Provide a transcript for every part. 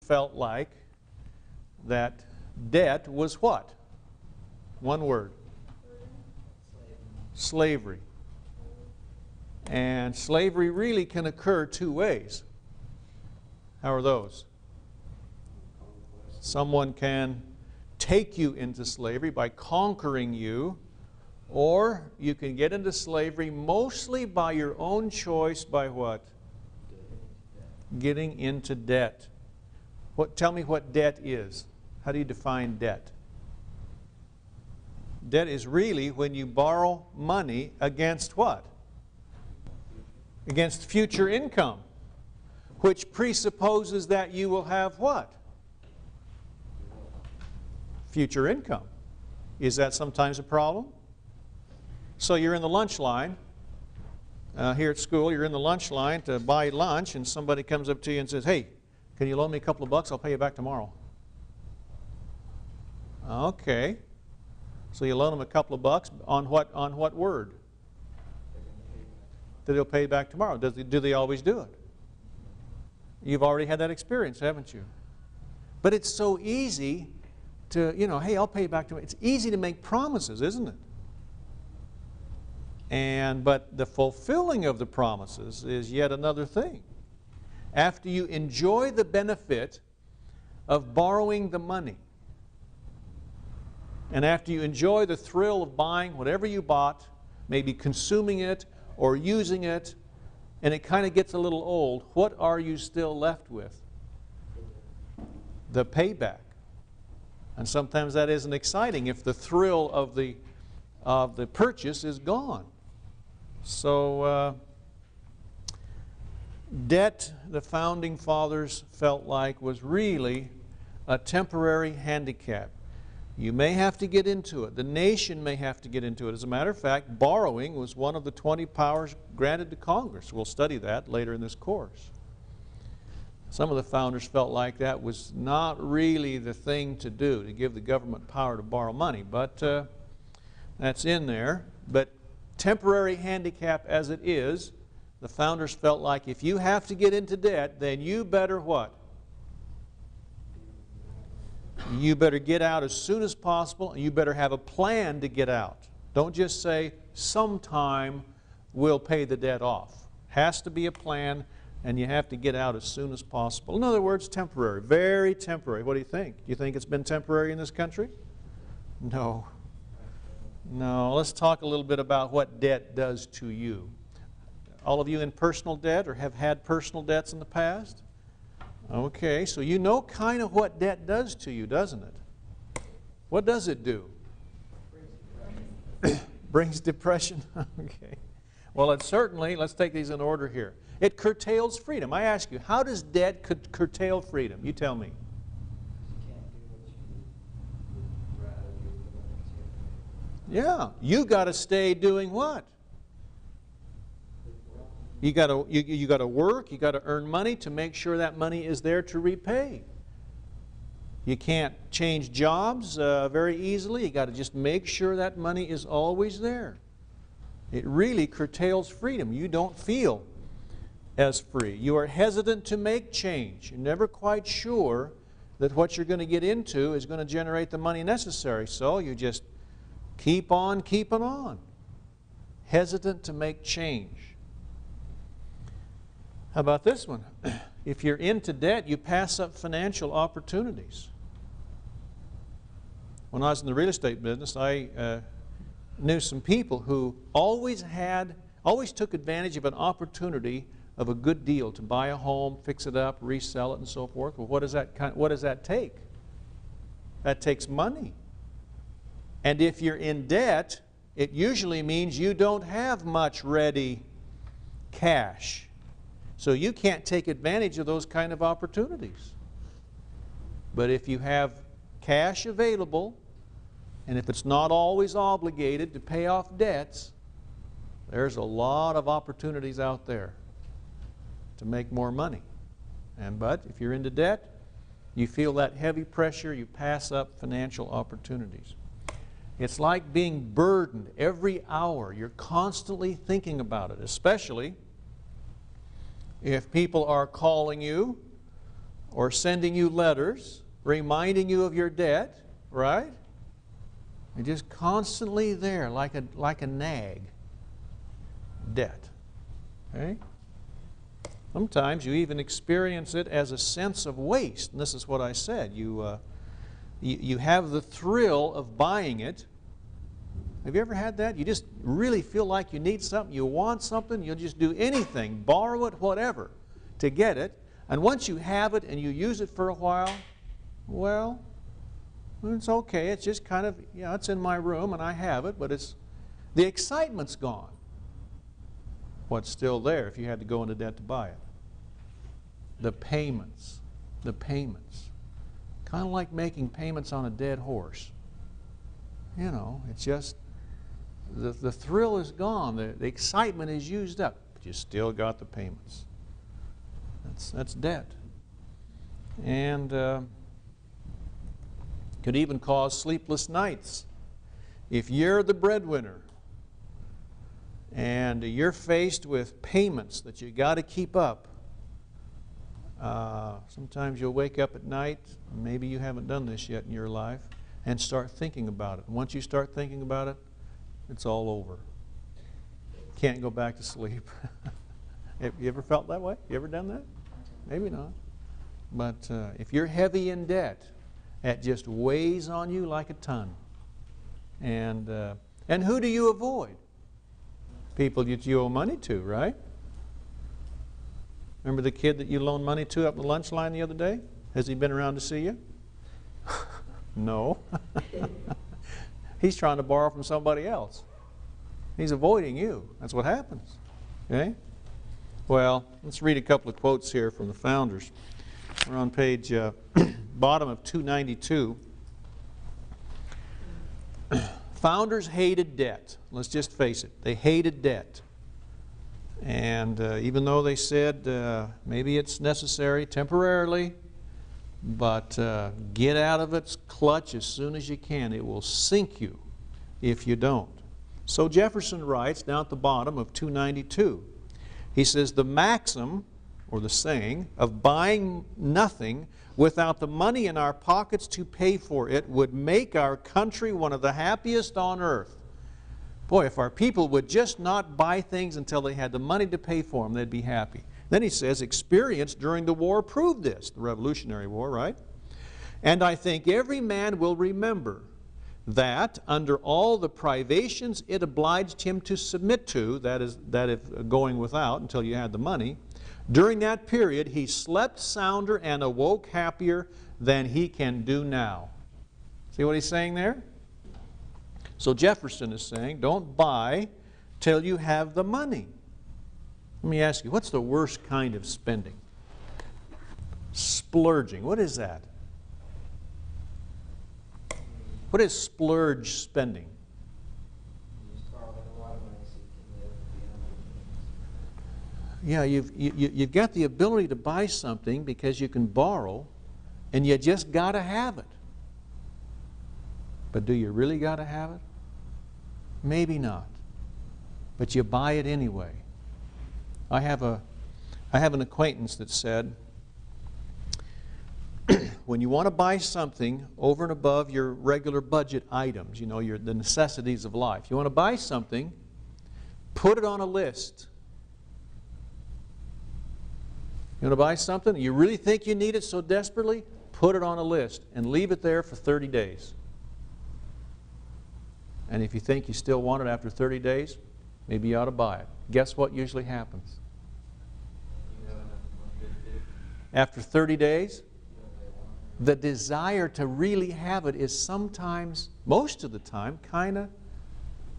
felt like that debt was what? One word. Slavery. And slavery really can occur two ways. How are those? Someone can take you into slavery by conquering you, or you can get into slavery mostly by your own choice by what? Getting into debt. Tell me what debt is. How do you define debt? Debt is really when you borrow money against what? Against future income, which presupposes that you will have what? Future income. Is that sometimes a problem? So you're in the lunch line. Here at school, you're in the lunch line to buy lunch, and somebody comes up to you and says, "Hey, can you loan me a couple of bucks? I'll pay you back tomorrow." Okay. So you loan them a couple of bucks on what word? That they'll pay you back tomorrow. Do they always do it? You've already had that experience, haven't you? But it's so easy to, hey, I'll pay you back tomorrow. It's easy to make promises, isn't it? But the fulfilling of the promises is yet another thing. After you enjoy the benefit of borrowing the money, and after you enjoy the thrill of buying whatever you bought, maybe consuming it or using it, and it kind of gets a little old, what are you still left with? The payback. And sometimes that isn't exciting if the thrill of the purchase is gone. So debt, the Founding Fathers felt like, was really a temporary handicap. You may have to get into it. The nation may have to get into it. As a matter of fact, borrowing was one of the 20 powers granted to Congress. We'll study that later in this course. Some of the founders felt like that was not really the thing to do, to give the government power to borrow money, but that's in there. But temporary handicap as it is, the founders felt like if you have to get into debt, then you better what? You better get out as soon as possible, and you better have a plan to get out. Don't just say, sometime we'll pay the debt off. Has to be a plan, and you have to get out as soon as possible. In other words, temporary, very temporary. What do you think? Do you think it's been temporary in this country? No. No. Let's talk a little bit about what debt does to you. All of you in personal debt or have had personal debts in the past? Okay, so you know kind of what debt does to you, doesn't it? What does it do? Brings depression. Okay. Well, it certainly, let's take these in order here. It curtails freedom. I ask you, how does debt curtail freedom? You tell me. Yeah, you got to stay doing what? You got to work, you got to earn money to make sure that money is there to repay. You can't change jobs very easily. You got to just make sure that money is always there. It really curtails freedom. You don't feel as free. You are hesitant to make change. You're never quite sure that what you're going to get into is going to generate the money necessary. So you just keep on keeping on. Hesitant to make change. How about this one? If you're into debt, you pass up financial opportunities. When I was in the real estate business, I knew some people who always took advantage of an opportunity of a good deal to buy a home, fix it up, resell it, and so forth. Well, what does that take? That takes money. And if you're in debt, it usually means you don't have much ready cash. So you can't take advantage of those kind of opportunities. But if you have cash available, and if it's not always obligated to pay off debts, there's a lot of opportunities out there to make more money. But if you're into debt, you feel that heavy pressure, you pass up financial opportunities. It's like being burdened every hour. You're constantly thinking about it, especially if people are calling you or sending you letters, reminding you of your debt, right? You're just constantly there like a nag. Debt. Okay? Sometimes you even experience it as a sense of waste. And this is what I said. You have the thrill of buying it. Have you ever had that? You just really feel like you need something, you want something, you'll just do anything, borrow it, whatever, to get it. And once you have it and you use it for a while, well, it's okay. It's just kind of, it's in my room and I have it, but the excitement's gone. What's still there if you had to go into debt to buy it? The payments. The payments. Kind of like making payments on a dead horse. It's just, the thrill is gone. The excitement is used up, but you still got the payments. That's debt. And could even cause sleepless nights. If you're the breadwinner, and you're faced with payments that you got to keep up, sometimes you'll wake up at night, maybe you haven't done this yet in your life, and start thinking about it. And once you start thinking about it, it's all over. Can't go back to sleep. Have you ever felt that way? You ever done that? Maybe not. But if you're heavy in debt, it just weighs on you like a ton. And who do you avoid? People that you owe money to, right? Remember the kid that you loaned money to up the lunch line the other day? Has he been around to see you? No. He's trying to borrow from somebody else. He's avoiding you. That's what happens. Okay? Well, let's read a couple of quotes here from the founders. We're on page bottom of 292. Founders hated debt. Let's just face it. They hated debt. And even though they said maybe it's necessary temporarily, but get out of its clutch as soon as you can. It will sink you if you don't. So Jefferson writes down at the bottom of 292. He says, the maxim, or the saying, of buying nothing without the money in our pockets to pay for it would make our country one of the happiest on earth. Boy, if our people would just not buy things until they had the money to pay for them, they'd be happy. Then he says, experience during the war proved this, the Revolutionary War, right? And I think every man will remember that under all the privations it obliged him to submit to, that is going without until you had the money, during that period he slept sounder and awoke happier than he can do now. See what he's saying there? So Jefferson is saying, don't buy till you have the money. Let me ask you, what's the worst kind of spending? Splurging. What is that? What is splurge spending? Yeah, you've got the ability to buy something because you can borrow, and you just got to have it. But do you really got to have it? Maybe not. But you buy it anyway. I have an acquaintance that said, when you want to buy something over and above your regular budget items, the necessities of life, you want to buy something, put it on a list. You want to buy something, you really think you need it so desperately, put it on a list and leave it there for 30 days. And if you think you still want it after 30 days, maybe you ought to buy it. Guess what usually happens? After 30 days, the desire to really have it is sometimes, most of the time, kind of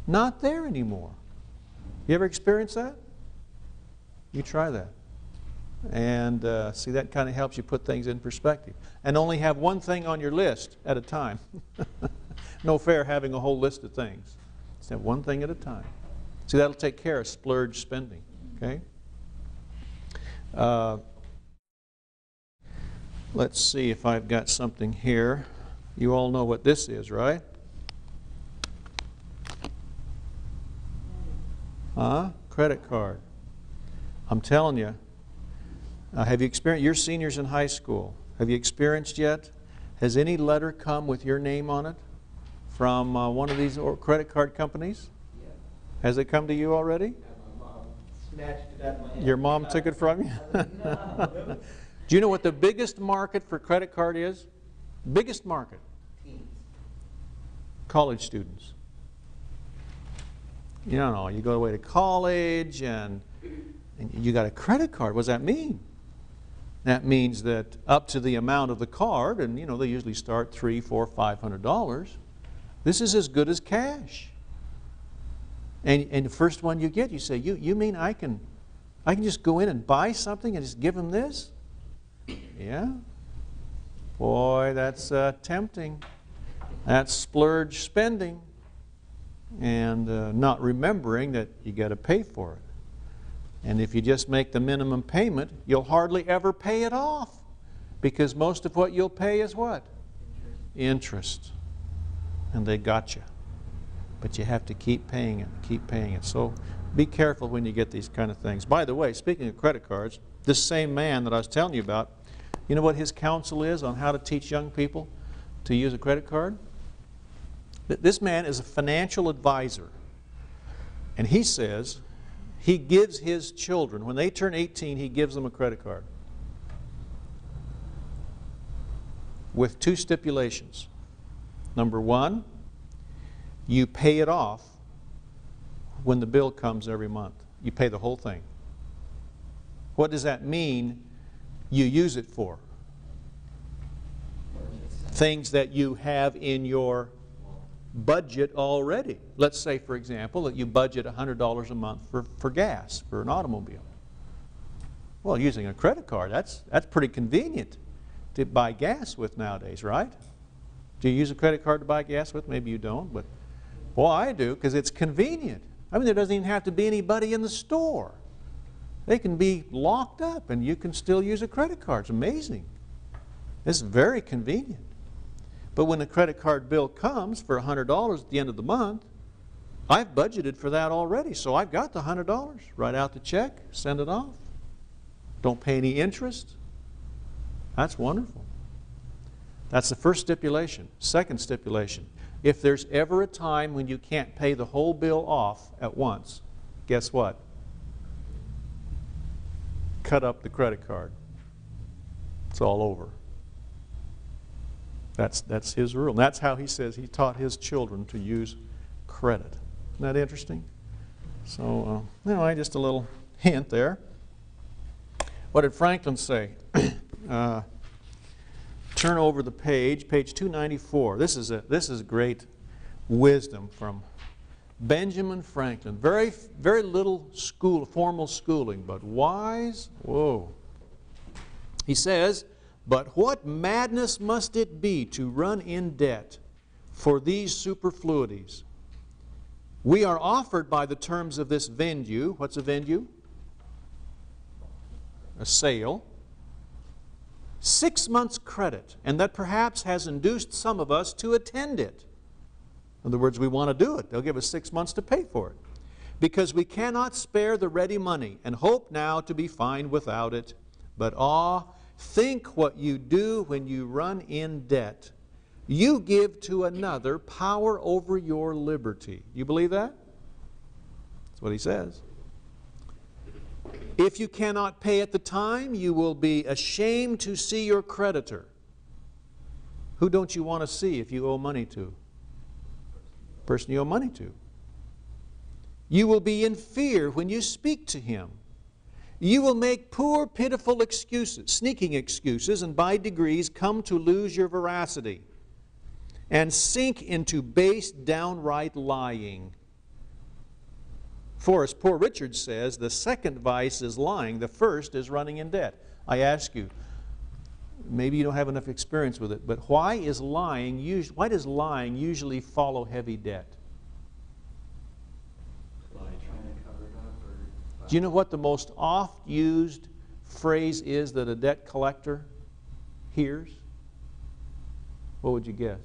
not there anymore. You ever experience that? You try that. And see, that kind of helps you put things in perspective. And only have one thing on your list at a time. No fair having a whole list of things. Just have one thing at a time. See, that'll take care of splurge spending. Okay? Let's see if I've got something here. You all know what this is, right? Credit card. I'm telling you, have you experienced, you're seniors in high school. Have you experienced yet? Has any letter come with your name on it from one of these credit card companies? Yeah. Has it come to you already? Yeah, my mom snatched it out of my hand. Your mom took it from you? No. Do you know what the biggest market for credit card is? Biggest market? Teens. College students. You know, you go away to college and you got a credit card. What does that mean? That means that up to the amount of the card, and you know, they usually start $300, $400, $500. This is as good as cash. And the first one you get, you say, you mean I can just go in and buy something and just give them this? Yeah. Boy, that's tempting. That's splurge spending. And not remembering that you got to pay for it. And if you just make the minimum payment, you'll hardly ever pay it off. Because most of what you'll pay is what? Interest. And they got you. But you have to keep paying it, keep paying it. So be careful when you get these kind of things. By the way, speaking of credit cards, this same man that I was telling you about, you know what his counsel is on how to teach young people to use a credit card? This man is a financial advisor. And he says he gives his children, when they turn 18, he gives them a credit card with two stipulations. Number one, you pay it off when the bill comes every month. You pay the whole thing. What does that mean you use it for? Things that you have in your budget already. Let's say, for example, that you budget $100 a month for gas, for an automobile. Well, using a credit card, that's pretty convenient to buy gas with nowadays, right? Do you use a credit card to buy gas with? Maybe you don't, but well, I do, because it's convenient. I mean, there doesn't even have to be anybody in the store. They can be locked up and you can still use a credit card. It's amazing. It's very convenient. But when the credit card bill comes for $100 at the end of the month, I've budgeted for that already, so I've got the $100. Write out the check, send it off. Don't pay any interest. That's wonderful. That's the first stipulation. Second stipulation, if there's ever a time when you can't pay the whole bill off at once, guess what? Cut up the credit card. It's all over. That's his rule. And that's how he says he taught his children to use credit. Isn't that interesting? So, anyway, just a little hint there. What did Franklin say? Turn over the page 294. This is great wisdom from Benjamin Franklin. Very, very little formal schooling, but wise. Whoa. He says, "But what madness must it be to run in debt for these superfluities? We are offered by the terms of this venue." What's a venue? A sale. 6 months' credit, and that perhaps has induced some of us to attend it. In other words, we want to do it. They'll give us 6 months to pay for it. Because we cannot spare the ready money, and hope now to be fine without it. But think what you do when you run in debt. You give to another power over your liberty. You believe that? That's what he says. If you cannot pay at the time, you will be ashamed to see your creditor. Who don't you want to see if you owe money to? The person you owe money to. You will be in fear when you speak to him. You will make poor, pitiful excuses, sneaking excuses, and by degrees come to lose your veracity and sink into base, downright lying. For as Poor Richard says, the second vice is lying, the first is running in debt. I ask you, maybe you don't have enough experience with it, but why does lying usually follow heavy debt? Do you know what the most oft used phrase is that a debt collector hears? What would you guess?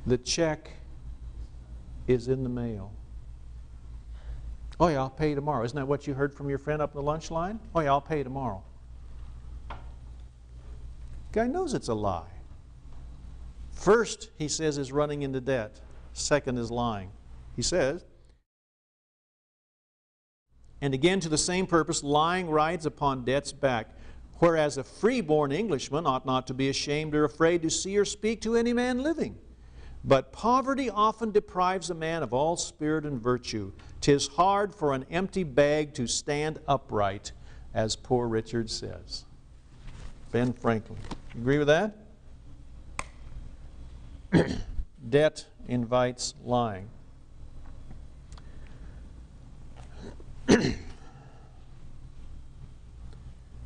The check is in the mail. Oh yeah, I'll pay you tomorrow. Isn't that what you heard from your friend up the lunch line? Oh yeah, I'll pay you tomorrow. guy knows it's a lie. First, he says, is running into debt. Second is lying. He says, and again to the same purpose, lying rides upon debt's back. Whereas a free-born Englishman ought not to be ashamed or afraid to see or speak to any man living. But poverty often deprives a man of all spirit and virtue. 'Tis hard for an empty bag to stand upright, as Poor Richard says. Ben Franklin. Agree with that? Debt invites lying.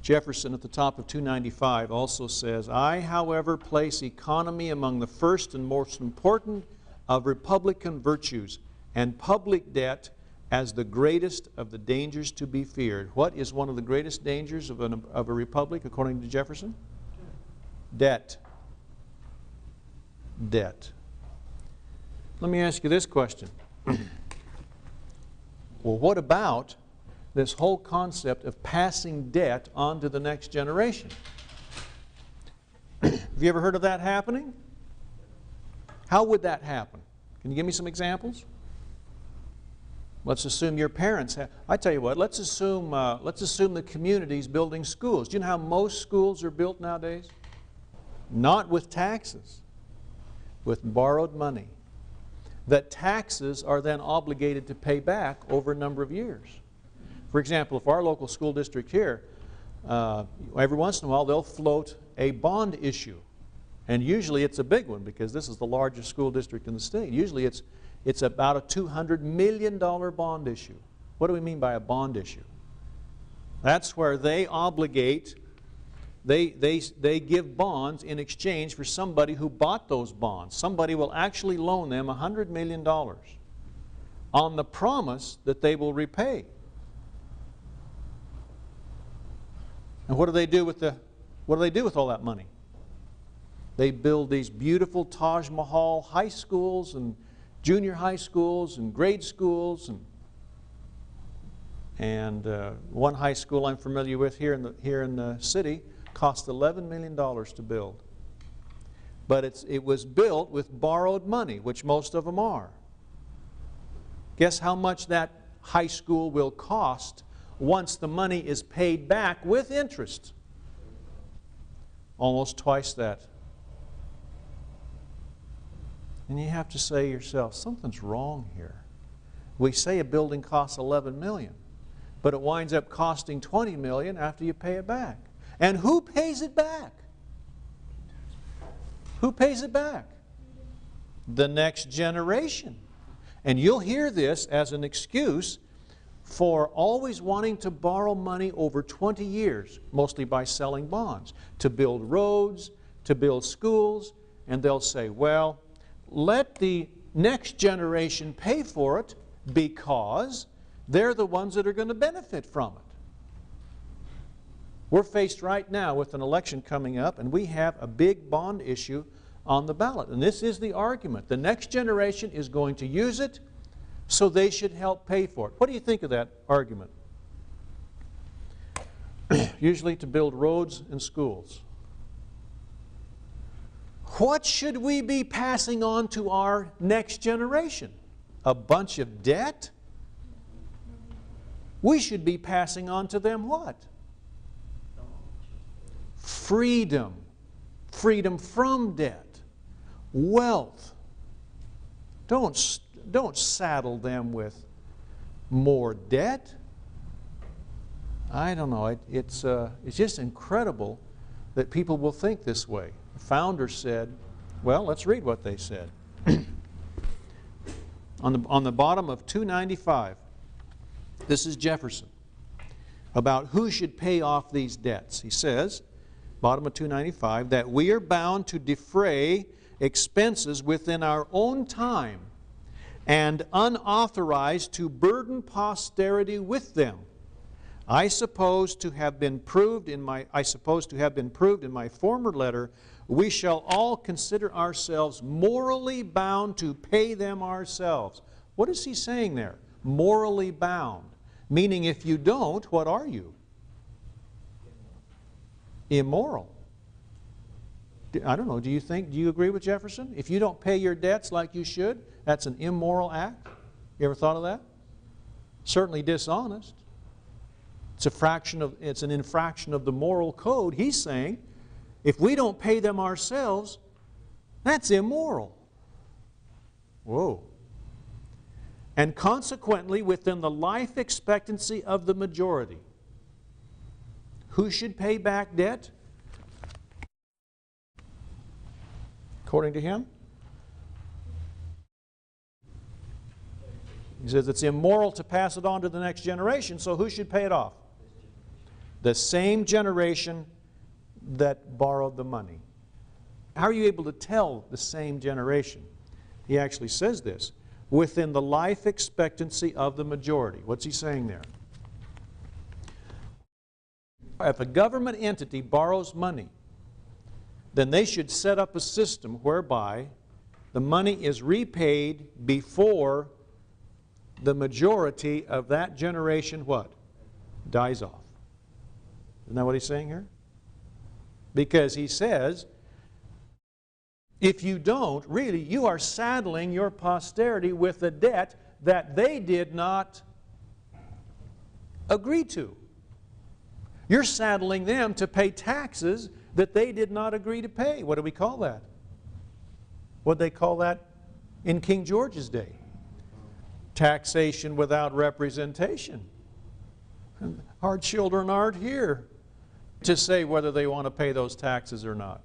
Jefferson at the top of 295 also says, I, however, place economy among the first and most important of republican virtues, and public debt as the greatest of the dangers to be feared. What is one of the greatest dangers of a republic, according to Jefferson? Debt. Debt. Let me ask you this question. Well, what about this whole concept of passing debt on to the next generation? Have you ever heard of that happening? How would that happen? Can you give me some examples? Let's assume your parents have. I tell you what, let's assume the community's building schools. Do you know how most schools are built nowadays? Not with taxes, with borrowed money. That taxes are then obligated to pay back over a number of years. For example, if our local school district here, every once in a while they'll float a bond issue. And usually it's a big one because this is the largest school district in the state. Usually it's about a $200 million bond issue. What do we mean by a bond issue? That's where they obligate, they give bonds in exchange for somebody who bought those bonds. Somebody will actually loan them $100 million on the promise that they will repay. And what do they do with all that money? They build these beautiful Taj Mahal high schools and junior high schools and grade schools, and one high school I'm familiar with here in the city cost $11 million to build. But it was built with borrowed money, which most of them are. Guess how much that high school will cost once the money is paid back with interest? Almost twice that. And you have to say to yourself, something's wrong here. We say a building costs $11 million, but it winds up costing $20 million after you pay it back. And who pays it back? Who pays it back? The next generation. And you'll hear this as an excuse for always wanting to borrow money over 20 years, mostly by selling bonds, to build roads, to build schools, and they'll say, well, let the next generation pay for it because they're the ones that are going to benefit from it. We're faced right now with an election coming up, and we have a big bond issue on the ballot. And this is the argument. The next generation is going to use it, so they should help pay for it. What do you think of that argument? Usually to build roads and schools. What should we be passing on to our next generation? A bunch of debt? We should be passing on to them what? Freedom. Freedom from debt. Wealth. Don't saddle them with more debt. I don't know. It's just incredible that people will think this way. The founder said, well, let's read what they said. On the bottom of 295, this is Jefferson, about who should pay off these debts. He says, bottom of 295, that we are bound to defray expenses within our own time and unauthorized to burden posterity with them. I suppose to have been proved in my former letter, we shall all consider ourselves morally bound to pay them ourselves. What is he saying there? Morally bound. Meaning if you don't, what are you? Immoral. I don't know, do you agree with Jefferson? If you don't pay your debts like you should, that's an immoral act? You ever thought of that? Certainly dishonest. It's an infraction of the moral code. He's saying, if we don't pay them ourselves, that's immoral. Whoa. And consequently, within the life expectancy of the majority, who should pay back debt? According to him? He says it's immoral to pass it on to the next generation, so who should pay it off? The same generation that borrowed the money. How are you able to tell the same generation? He actually says this, within the life expectancy of the majority. What's he saying there? If a government entity borrows money, then they should set up a system whereby the money is repaid before the majority of that generation what? Dies off. Isn't that what he's saying here? Because he says, if you don't, really, you are saddling your posterity with a debt that they did not agree to. You're saddling them to pay taxes that they did not agree to pay. What do we call that? What did they call that in King George's day? Taxation without representation. Our children aren't here to say whether they want to pay those taxes or not.